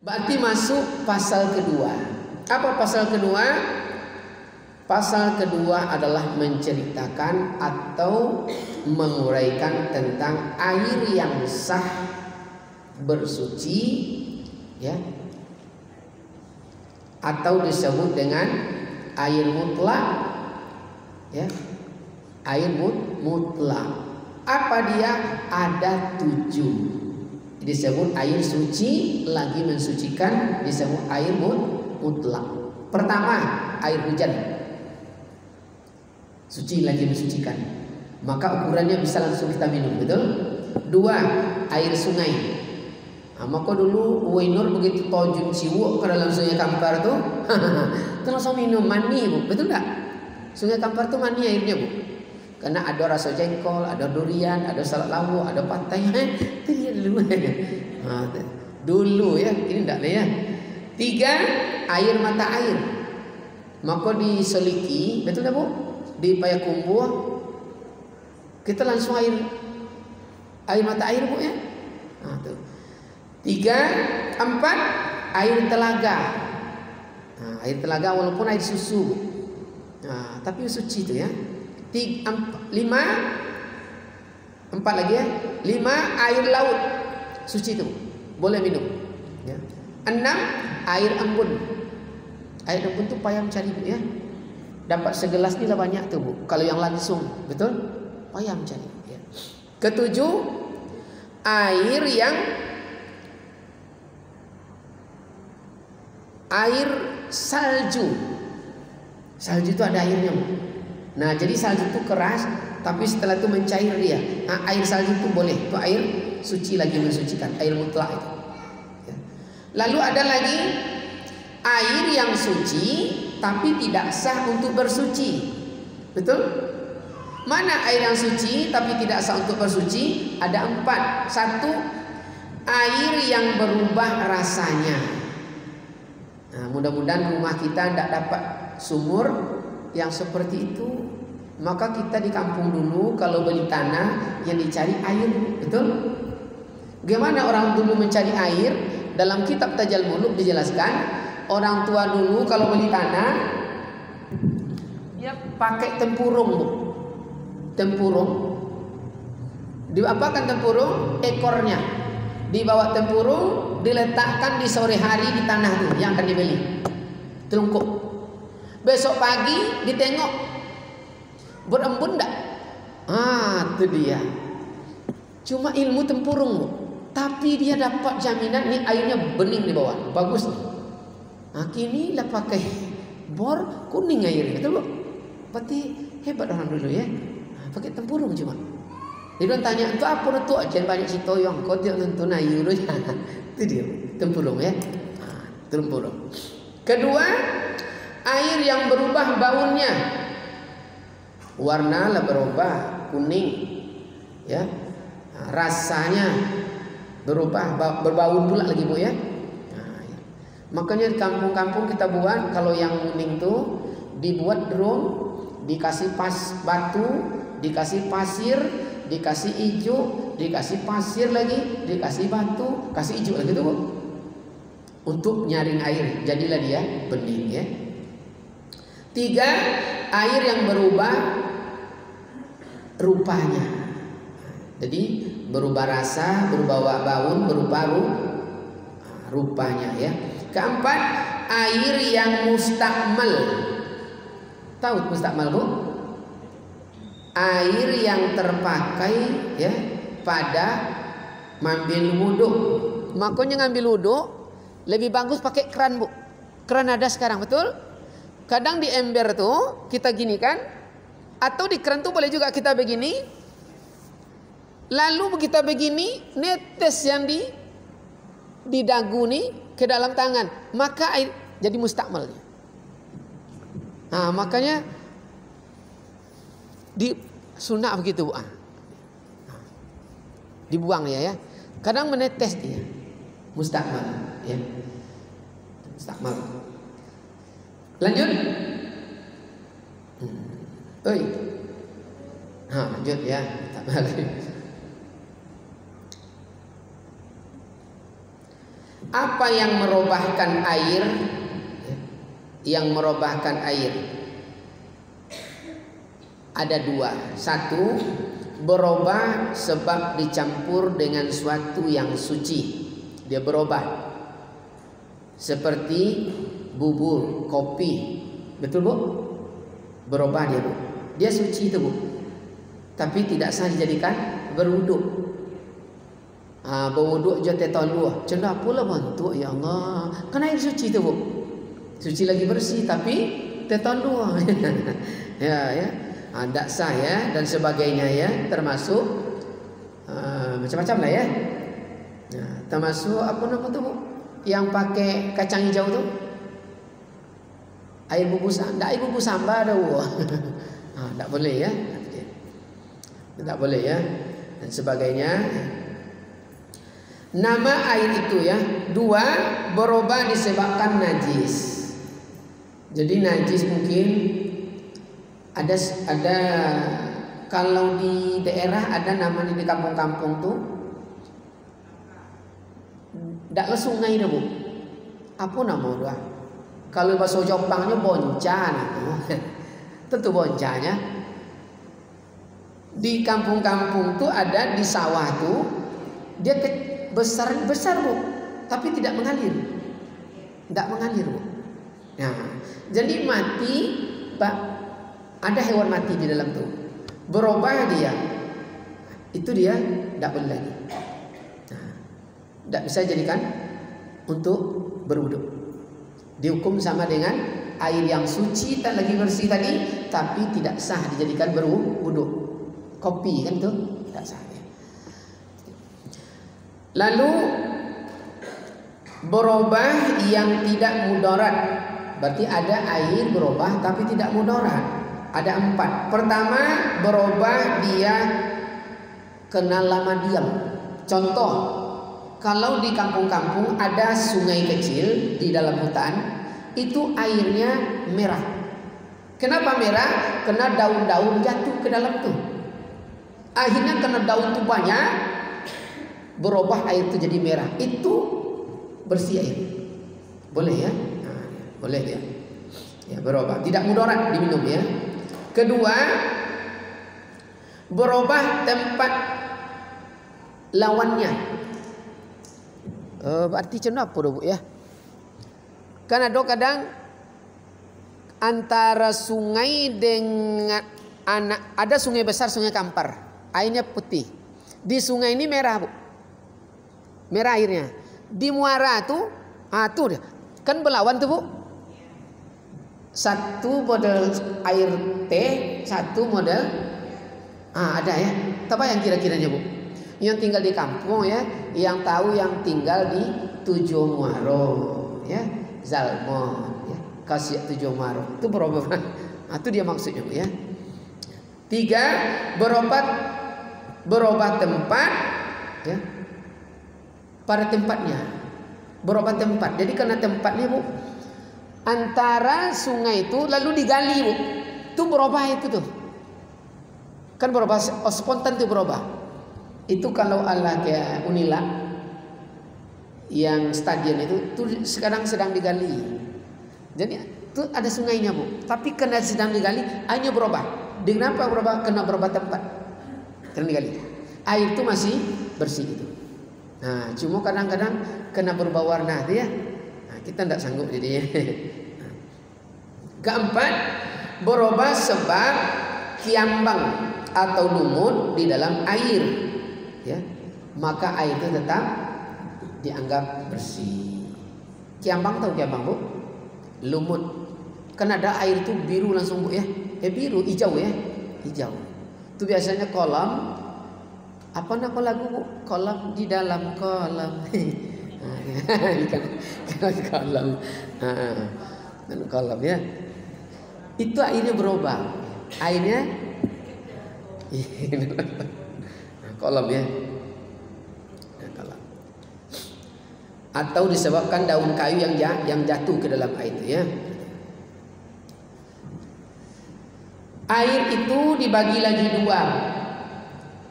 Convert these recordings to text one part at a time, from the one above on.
Berarti masuk pasal kedua. Apa pasal kedua? Pasal kedua adalah menceritakan atau menguraikan tentang air yang sah bersuci, ya, atau disebut dengan air mutlak, ya, air mutlak. Apa dia? Ada 7. Disebut air suci, lagi mensucikan, disebut air mutlak. Pertama, air hujan, suci lagi mensucikan, maka ukurannya bisa langsung kita minum, betul? 2, air sungai. Maka dulu Wainur begitu tojun ciwuk ke dalam sungai Kampar tuh itu langsung minum mani, Bu. Betul nggak? Sungai Kampar tuh mani airnya, Bu. Karena ada rasa jengkol, ada durian, ada salad lawu, ada patai. Itu dia dulu. Dulu ya, ini enggak lah ya. 3, air mata air. Maka diseliki, betul enggak, Bu? Di Payakumbuh kita langsung air mata air, Bu, ya. Tuh. 3, 4, air telaga. Air telaga walaupun air susu, Bu. Tapi suci itu ya. 5, 4 lagi ya. 5, air laut, suci itu, boleh minum, ya. 6, air embun. Air embun tuh payah mencari, Bu, ya. Dapat segelas ni lah banyak tuh, Bu. Kalau yang langsung, betul? Payah mencari, ya. Ke-7, air salju. Salju itu ada airnya, Bu. Nah, jadi salju itu keras, tapi setelah itu mencair dia. Air salju itu boleh, itu air suci lagi mensucikan, air mutlak itu. Ya. Lalu ada lagi air yang suci tapi tidak sah untuk bersuci. Betul? Mana air yang suci tapi tidak sah untuk bersuci? Ada 4. 1, air yang berubah rasanya. Nah, mudah-mudahan rumah kita tidak dapat sumur yang seperti itu. Maka kita di kampung dulu kalau beli tanah yang dicari air, betul? Bagaimana orang dulu mencari air? Dalam kitab Tajal Muluk dijelaskan, orang tua dulu kalau beli tanah dia pakai tempurung, Bu. Tempurung. Diapakan tempurung? Ekornya. Dibawa tempurung, diletakkan di sore hari di tanah itu yang akan dibeli. Telungkup. Besok pagi ditengok berembun enggak? Itu dia. Cuma ilmu tempurung, Bu. Tapi dia dapat jaminan ini airnya bening di bawah, bagus. Kini lah pakai bor kuning airnya, betul, Bu? Berarti hebat orang dulu ya. Pakai tempurung cuma. Dia bilang tanya, "Itu apa itu? Jangan banyak si toyong, kau tidak nonton air." Itu dia, tempurung ya. Tempurung. Kedua, air yang berubah baunya. Warna lah berubah kuning, ya. Rasanya berubah, berbau pula lagi, Bu, ya. Ya. Makanya di kampung-kampung kita buat kalau yang kuning tuh dibuat drum, dikasih batu, dikasih pasir, dikasih hijau, dikasih pasir lagi, dikasih batu, kasih hijau lagi tuh, Bu. Untuk nyaring air, jadilah dia bening, ya. 3, air yang berubah rupanya. Jadi berubah rasa, berubah bau, berubah rupanya, ya. Keempat, air yang mustakmal. Tahu mustakmal, Bu? Air yang terpakai, ya, pada ngambil wudhu. Makanya ngambil wudhu lebih bagus pakai keran, Bu. Keran ada sekarang, betul? Kadang di ember tuh kita gini kan, atau di keran tuh boleh juga kita begini. Lalu kita begini, netes yang di dagu nih ke dalam tangan, maka air jadi mustakmalnya. Makanya di sunnah begitu, Bu. Dibuang ya. Kadang menetes dia, mustakmal, ya. Mustakmal. Lanjut. Lanjut ya. Tak balik. Apa yang merubahkan air? Yang merubahkan air ada dua. Satu, berubah sebab dicampur dengan suatu yang suci. Dia berubah. Seperti bubur, kopi. Betul bu? Berubah dia bu. Dia suci itu bu. Tapi tidak sah dijadikan berwuduk. Berwuduk je tetolua. Cendak pula bentuk ya Allah. Kan air suci itu bu. Suci lagi bersih tapi tetolua. ya. Tak sah ya dan sebagainya ya, termasuk macam-macam lah ya. Termasuk apa nama tu bu? Yang pakai kacang hijau tu? Air bubuk sambal dah bu. Tak boleh ya. Tak boleh ya dan sebagainya. Nama air itu ya. Dua, berubah disebabkan najis. Jadi najis mungkin ada kalau di daerah ada namanya di kampung-kampung tuh ndak ke sungai dah bu. Apa nama dia? Kalau bahasa Jepangnya bonca nah. Tentu boncanya. Di kampung-kampung tuh ada di sawah tuh dia besar bu, tapi tidak mengalir. Tidak mengalir bu. Nah, jadi mati pak. Ada hewan mati di dalam tuh. Berubah dia. Itu dia tidak boleh lagi. Tidak bisa jadikan untuk berwuduk. Dihukum sama dengan air yang suci tak lagi bersih tadi, tapi tidak sah dijadikan berwuduk. Kopi kan tuh tidak sah. Lalu berubah yang tidak mudarat. Berarti ada air berubah tapi tidak mudarat. Ada 4. Pertama, berubah dia kena lama diam. Contoh, kalau di kampung-kampung ada sungai kecil di dalam hutan, itu airnya merah. Kenapa merah? Kena daun-daun jatuh ke dalam tuh. Akhirnya kena daun tuh banyak, berubah air itu jadi merah. Itu bersih air. Boleh ya? Boleh ya. Ya, berubah. Tidak mudarat diminum ya. Kedua, berubah tempat lawannya. Berarti kenapa bu ya? Kan ada kadang antara sungai dengan ada sungai besar, sungai Kampar, airnya putih. Di sungai ini merah bu, merah airnya. Di muara tuh, tuh kan berlawan tuh bu. Satu model air teh, satu model ada ya. Apa yang kira-kiranya bu? Yang tinggal di kampung ya, yang tahu yang tinggal di Tujuh Muaro ya, Zalmon ya, Kasih Tujuh Muaro. Itu berubah. Itu dia maksudnya bu ya. 3, berubah tempat ya. Pada tempatnya. Berubah tempat. Jadi karena tempatnya bu, antara sungai itu lalu digali bu, itu berubah itu tuh, kan berubah spontan tuh berubah. Itu kalau Allah kayak Unila yang stadion itu tuh sekarang sedang digali. Jadi itu ada sungainya bu, tapi karena sedang digali airnya berubah. Kenapa berubah? Kena berubah tempat, karena digali. Air itu masih bersih itu. Nah, cuma kadang-kadang kena berubah warna tuh ya. Kita tidak sanggup jadinya. Keempat, berubah sebab kiambang atau lumut di dalam air, ya, maka air itu tetap dianggap bersih. Kiambang tahu kiambang bu? Lumut. Kan ada air itu biru langsung bu ya? Biru, hijau ya, hijau. Itu biasanya kolam. Apa nama lagu bu? Kolam di dalam kolam. Kolam, kolam ya. Itu airnya berubah. Airnya kolam ya. Kolam. Atau disebabkan daun kayu yang jatuh ke dalam air itu ya. Air itu dibagi lagi 2.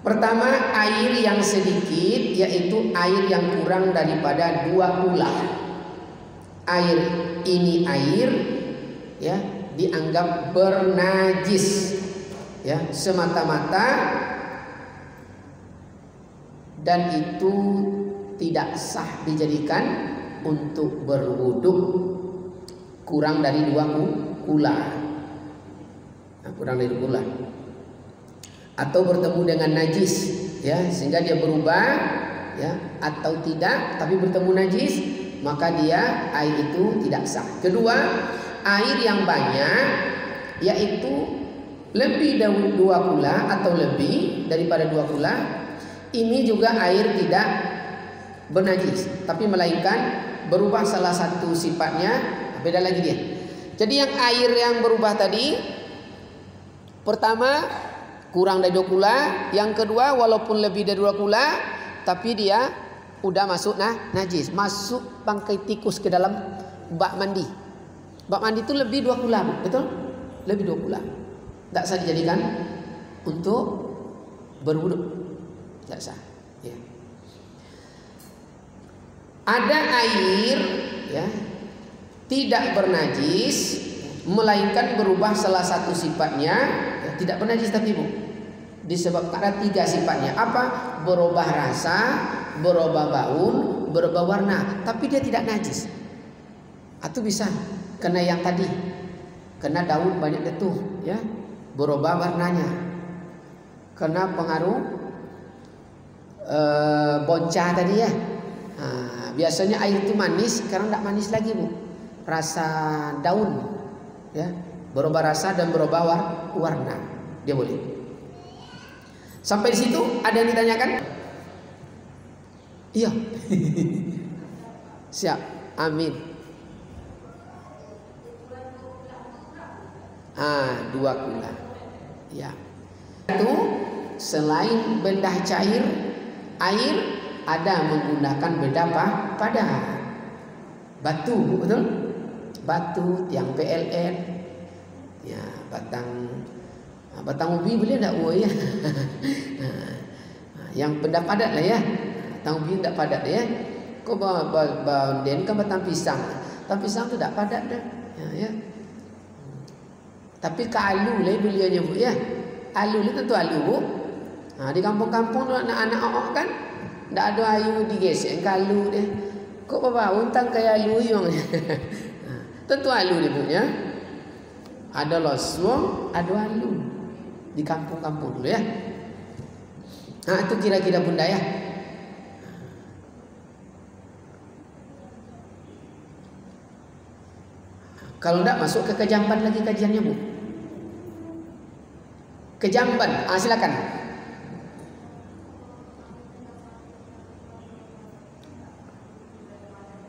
Pertama, air yang sedikit, yaitu air yang kurang daripada 2 kula. Air ini ya dianggap bernajis, ya, semata-mata, dan itu tidak sah dijadikan untuk berwudu. Kurang dari 2 kula. Nah, kurang dari 2 kula. Atau bertemu dengan najis, ya, sehingga dia berubah, ya, atau tidak, tapi bertemu najis, maka dia air itu tidak sah. Kedua, air yang banyak, yaitu lebih dari 2 kula atau lebih daripada 2 kula, ini juga air tidak bernajis, tapi melainkan berubah salah satu sifatnya, beda lagi dia. Jadi yang air yang berubah tadi, pertama kurang dari 2 kula, yang kedua walaupun lebih dari 2 kula, tapi dia udah masuk najis, masuk bangkai tikus ke dalam bak mandi. Bak mandi itu lebih 2 kula, betul? Lebih 2 kula. Tidak sah dijadikan untuk berwudu. Tidak sah. Ya. Ada air, ya, tidak bernajis, melainkan berubah salah satu sifatnya, ya, tidak bernajis tapi bu, disebabkan ada 3 sifatnya. Apa? Berubah rasa, berubah bau, berubah warna, tapi dia tidak najis. Atau bisa kena yang tadi, kena daun banyak detuh, ya, berubah warnanya, kena pengaruh bonca tadi, ya. Biasanya air itu manis, sekarang tidak manis lagi bu, rasa daun, ya, berubah rasa dan berubah warna, dia boleh. Sampai di situ ada yang ditanyakan? Iya. Siap. Amin. 2 kula. Ya. Itu selain benda cair, air ada menggunakan benda apa? Pada batu, betul? Batu, tiang PLN, ya, batang ubi boleh tak? Oh ya. Yang benda padat lah, ya. Batang ubi tak padat, ya. Kau baundian kan batang pisang. Batang pisang tu tak padat dah. Ya. Tapi ke alu lah beliaunya bu, ya. Alu lah tentu alu bu. Di kampung-kampung tu anak-anak ok kan, tak ada ayu digesek ke alu dia. Kok bawa untang kayak alu yang. Tentu alu dia bu, ya. Ada loswong, ada alu di kampung-kampung dulu, ya. Itu kira-kira bunda, ya. Kalau tidak masuk ke Kejamban lagi kajiannya bu. Kejamban, silakan.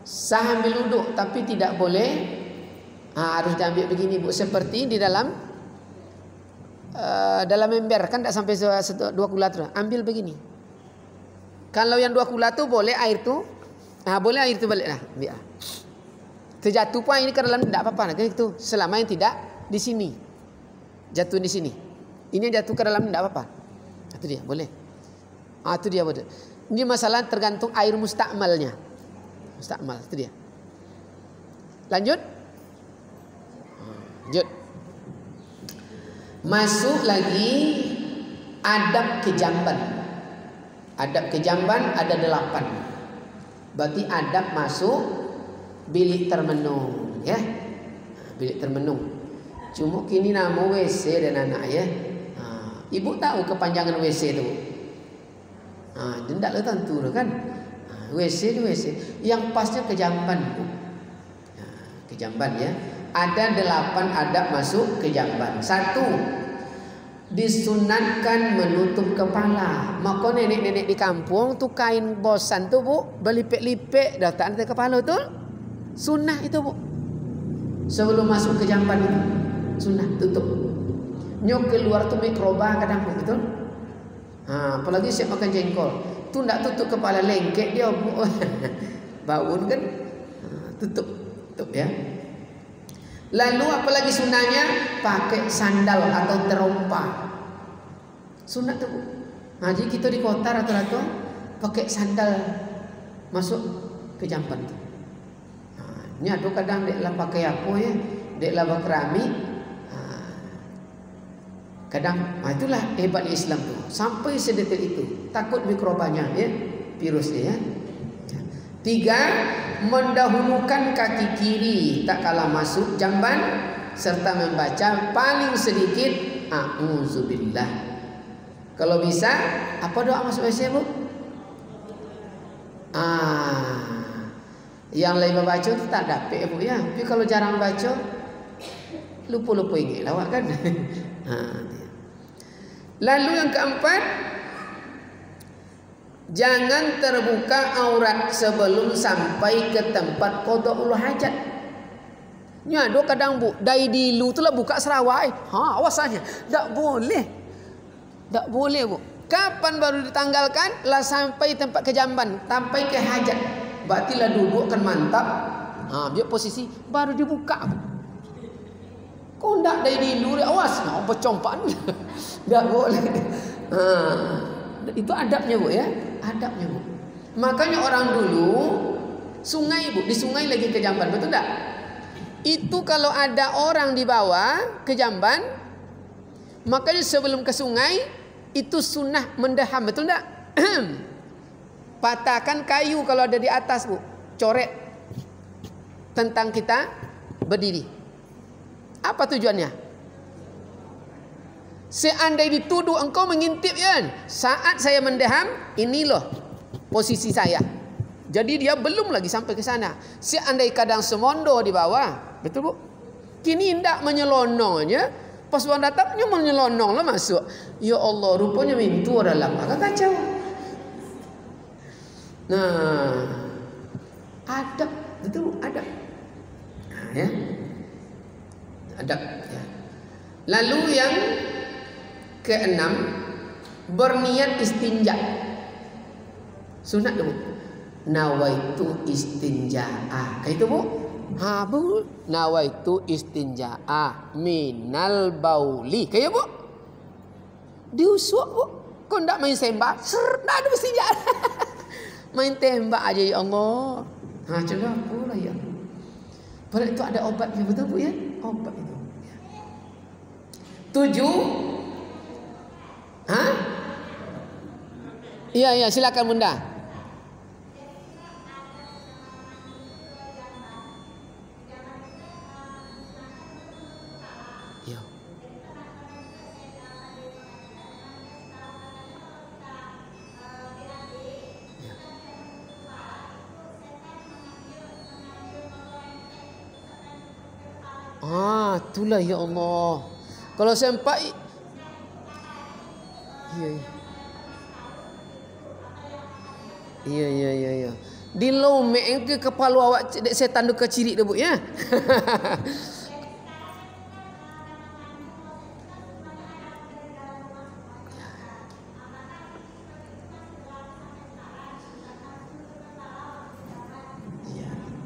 Sah ambil wuduk, tapi tidak boleh. Harus diambil begini bu, seperti di dalam ember kan tidak sampai 2 kula tu. Ambil begini. Kalau yang 2 kula tu boleh air tu, boleh air tu balik lah. Biar. Terjatuh pun ini ke dalam tidak apa-apa, kan itu. Selama yang tidak di sini, jatuh di sini. Ini yang jatuh ke dalam tidak apa-apa. Itu dia boleh. Itu dia boleh. Ini masalah tergantung air mustakmalnya. Mustakmal itu dia. Lanjut. Lanjut. Masuk lagi adab kejamban. Adab kejamban ada 8. Berarti adab masuk bilik termenung, ya. Bilik termenung. Cuma kini nama WC dan anak, ya. Ibu tahu kepanjangan WC itu. Tidak tentu kan. WC itu WC. Yang pasnya kejamban. Kejamban, ya. Ada 8 adab masuk kejamban. 1, disunatkan menutup kepala. Maka nenek-nenek di kampung tu kain bosan tu bu, berlipek-lipek datang ke kepala tu. Sunnah itu bu. Sebelum masuk kejamban itu sunnah tutup. Nyok keluar tu mikroba kadang betul. Apalagi siap makan jengkol. Tu ndak tutup kepala, lengket dia bu. Baun kan. Tutup ya. Lalu apalagi sunnahnya pakai sandal atau terompa. Sunnah tu bu. Nah, jadi kita di kota rata-rata pakai sandal masuk ke jamban itu. Nah, ini ada kadang dek lah pakai apa ya, dek lah keramik. Kadang, itulah hebatnya Islam tuh. Sampai sedetail itu. Takut mikrobanya ya, virusnya ya. 3. Mendahulukan kaki kiri tak kalah masuk jamban serta membaca paling sedikit a'udzubillah. Kalau bisa, apa doa masuk WC, Bu? Yang lain membaca itu tak dapat ya, Bu ya. Tapi kalau jarang baca, lupa-lupa ingat lawak kan. Lalu yang keempat, jangan terbuka aurat sebelum sampai ke tempat qadaul hajat. Nya do kadang Bu, dari dulu tu lah buka Sarawak. Awas saja. Tak boleh. Tak boleh, Bu. Kapan baru ditanggalkan? Lah sampai tempat ke jamban, sampai ke hajat. Berarti lah duduk kan mantap. Biar posisi baru dibuka, Bu. Kau ndak dari dulu, awas. Bercompan. Tak boleh. Itu adabnya, Bu ya. Adabnya, Bu. Makanya orang dulu sungai, Bu, di sungai lagi ke jamban, betul tak? Itu kalau ada orang di bawah ke jamban, makanya sebelum ke sungai itu sunnah mendaham, betul tak? Patahkan kayu kalau ada di atas, Bu, coret tentang kita berdiri. Apa tujuannya? Seandainya dituduh engkau mengintip kan, saat saya mendaham, ini loh posisi saya. Jadi dia belum lagi sampai ke sana. Seandainya kadang semondo di bawah, betul, Bu? Kini tidak menyelonongnya. Pas orang datangnya menyelonong lah masuk. Ya Allah, rupanya mintu dalam. Agak kacau. Nah, adab, betul, adab. Nah, ya. Adab, ya. Lalu yang keenam, berniat istinja. Sunat tu, Bu. Nawaitu istinja'a. Itu, Bu. Bu. Nawaitu istinja'a minal bauli. Kayak, Bu. Diusuk, Bu. Kau tak main sembah. Tak ada istinja'. Main tembak aja, ya Allah. Coba pula ya. Padahal itu ada obatnya, betul, Bu ya? Obat itu. 7. Iya, silakan Bunda. Ya. Itulah ya Allah. Kalau sampai Iya. Di lomek ke kepala awak setan tu kecirik dah, Bu ya.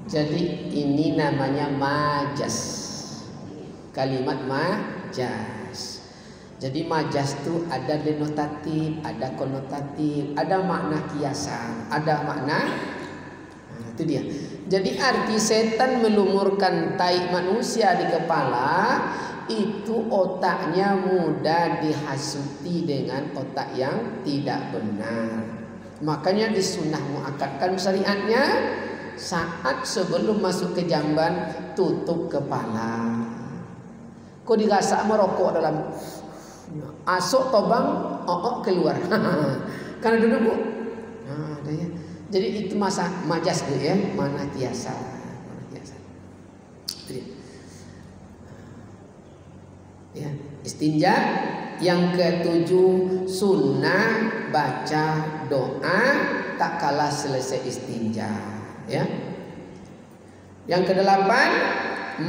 Jadi ini namanya majas. Kalimat majas. Jadi majas itu ada denotatif, ada konotatif, ada makna kiasan, ada makna. Itu dia. Jadi arti setan melumurkan tai manusia di kepala, itu otaknya mudah dihasuti dengan otak yang tidak benar. Makanya disunah muakkadkan syariatnya, saat sebelum masuk ke jamban tutup kepala. Kau dirasak merokok dalam asok tobang, keluar. Karena duduk, Bu. Ya. Jadi itu masa majas, Bu ya, mana tiasa. Ya, istinja. Yang ke-7, sunnah baca doa tak kalah selesai istinja. Ya. Yang ke-8,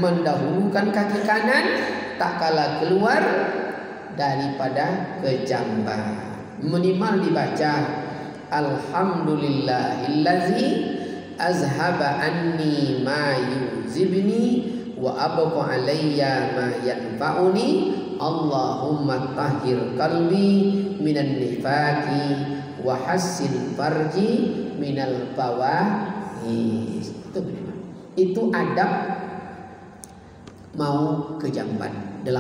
mendahulukan kaki kanan tak kalah keluar daripada ke jamban. Minimal dibaca alhamdulillahillazi azhaba anni ma yuzibni wa abqa alayya ma yanfa'uni Allahumma tahhir qalbi minan nifaqi wa hassil farji minal fawahis. Itu adab mau ke jamban 8.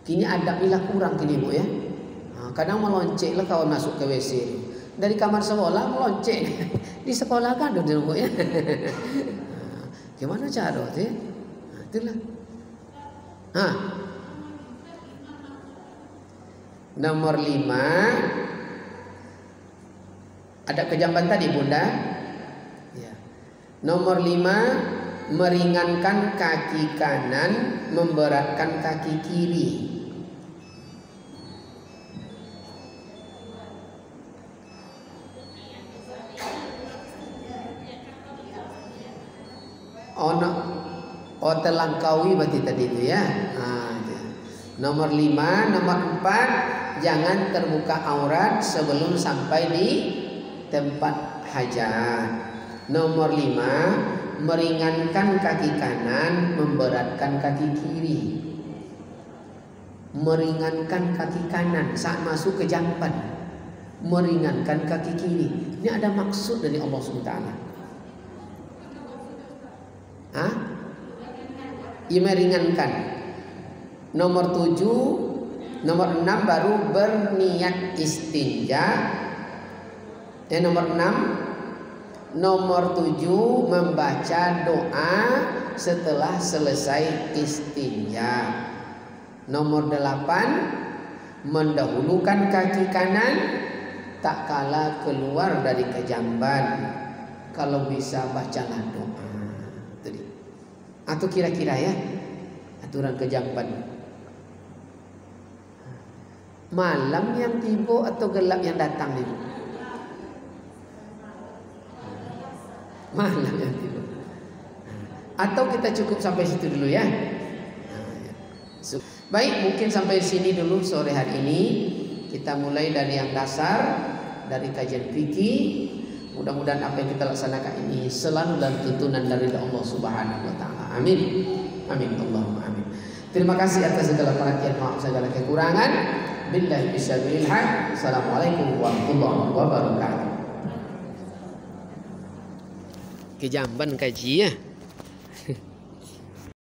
Kini adab inilah kurang kini Bu ya. Kadang meloncek lah kawan masuk ke WC. Dari kamar sekolah meloncek. Di sekolah kan ada Bu ya. Gimana cara itu? Itulah. Nomor 5 ada kejamban tadi Bunda. Ya. Nomor 5 meringankan kaki kanan, memberatkan kaki kiri. Terlangkaui berarti tadi itu ya. Nomor 5, nomor 4 jangan terbuka aurat sebelum sampai di tempat hajat. Nomor 5 meringankan kaki kanan, memberatkan kaki kiri. Meringankan kaki kanan saat masuk ke jamban, meringankan kaki kiri. Ini ada maksud dari Allah SWT. Ia meringankan. Nomor 7, nomor 6 baru berniat istinja. Nomor 6, nomor 7 membaca doa setelah selesai istinja. Nomor 8 mendahulukan kaki kanan tak kala keluar dari kejamban. Kalau bisa bacalah doa. Atau kira-kira ya aturan kejamban. Malam yang tiba atau gelap yang datang nih? Malam yang tiba. Atau kita cukup sampai situ dulu ya. Baik, mungkin sampai sini dulu sore hari ini. Kita mulai dari yang dasar, dari kajian fikih. Mudah-mudahan apa yang kita laksanakan ini selalu dalam tuntunan dari Allah Subhanahu wa taala. Amin. Amin Allahumma amin. Terima kasih atas segala perhatian, maaf segala kekurangan. Billahi bisabilil haq. Assalamualaikum warahmatullahi wabarakatuh. Ke Jamban kaji ya.